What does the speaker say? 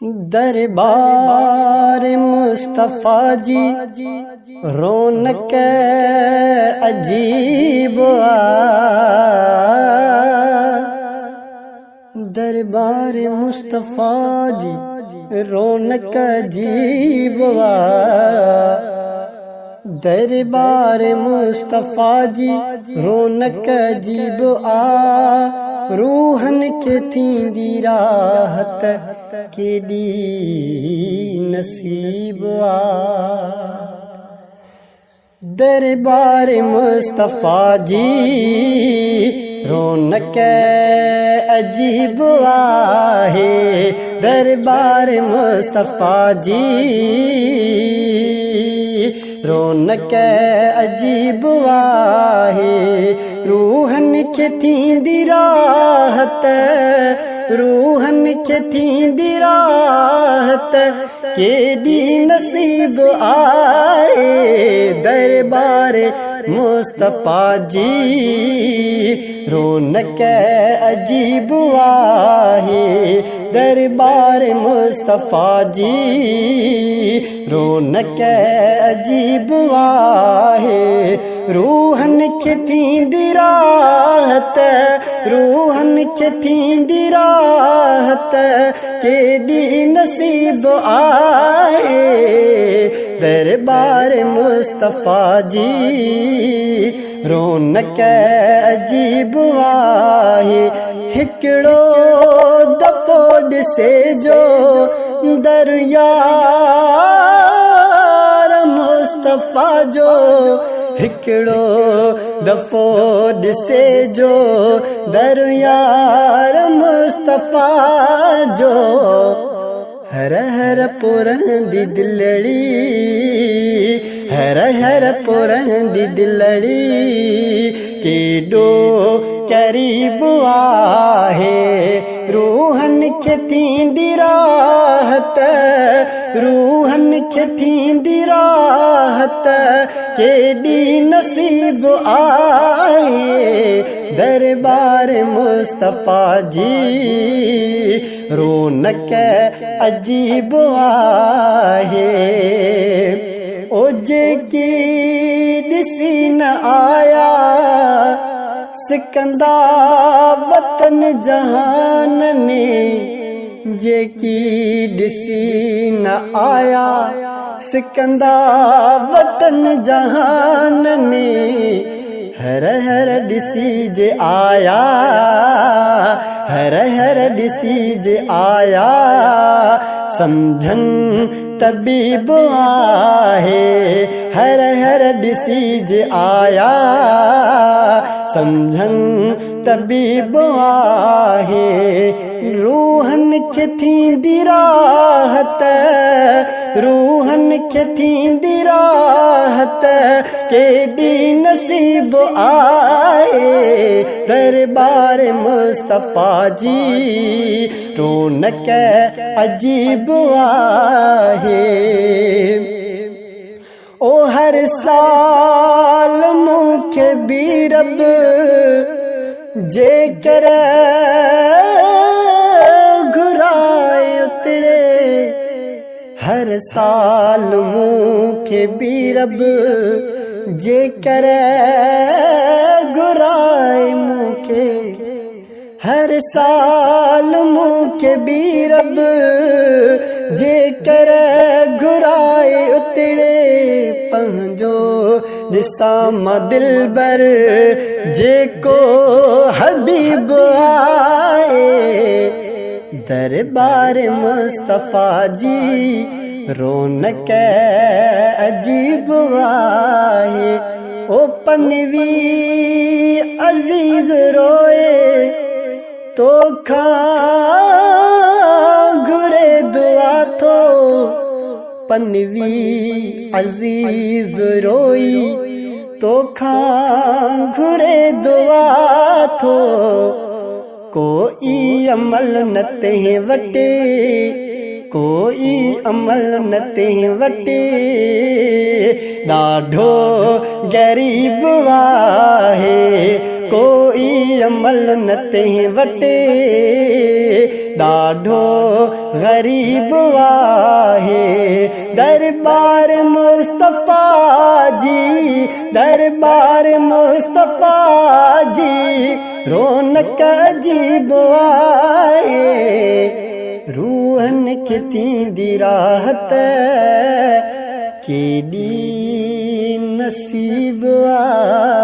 दरबार मुस्तफा जी रौनक अजीब दरबार मुस्तफा जी रौनक अजीब दरबार मुस्तफा जी रौनक अजीब रूहन के थींदी राहत केडी नसीब दरबार मुस्तफा जी रौनक अजीब आहे दरबार मुस्तफा जी रौनक अजीब आहे रूहन के थींदी राहत रूहन के थींदी राहत केडी नसीब आए दरबार मुस्तफा जी रौनक अजीब आहे दरबार मुस्तफा जी रौनक अजीब आहे रूहन के थींदी राहत रूहन के थींदी राहत केडी नसीब आए दरबार मुस्तफा जी रौनक अजीब आहे हिकड़ो दफ़ो ॾिसे जो दरयार मुस्तफा जो हिकड़ो दफ़ो ॾिसे जो दरयार मुस्तफा जो हर हर पुरंदी दिलड़ी हर हर पुरंदी दिलड़ी केडो करीब आहे रूहन के थींदी राहत रूहन के थींदी राहत केडी नसीब आए दरबार मुस्तफा जी रौनक अजीब आहे ओ जेकी ॾिसी न आया सिकंदा वतन जहान में जेकी ॾिसी न आया सिकंदा वतन जहान में हर हर ॾिसी जे आया हर हर ॾिसी जे आया समझन तबीब आहे हर हर ॾिसी जे आया समझन तबीब आहे रूहन के थींदी राहत रूहन के थींदी राहत केडी नसीब आए दरबार मुस्तफा जी रौनक अजीब आहे ओ हर साल मूंखे भी रब जेकर घुराए उतरे हर साल मूंखे भी रब जेकर घुराए मूंखे हर साल मूंखे भी रब जेकर घुराए उतरे पंहिंजो ॾिसां मां दिलबर जेको हबीब आए दरबार मुस्तफा जी रौनक अजीब आहे ओ पनवी अजीज रोए तो घुरे दुआ थो पनवी अजीज रोई तो घुरे दुआ थो कोई अमल न ते वटे कोई अमल न ते वटे ॾाढो गरीब आहे कोई अमल न ते वटे ॾाढो ग़रीब आहे दरबार मुस्तफ़ा जी दरबार मुस्तफ़ा जी रौनक अजीब आहे रूहनि खे थींदी राहत केॾी नसीब आहे।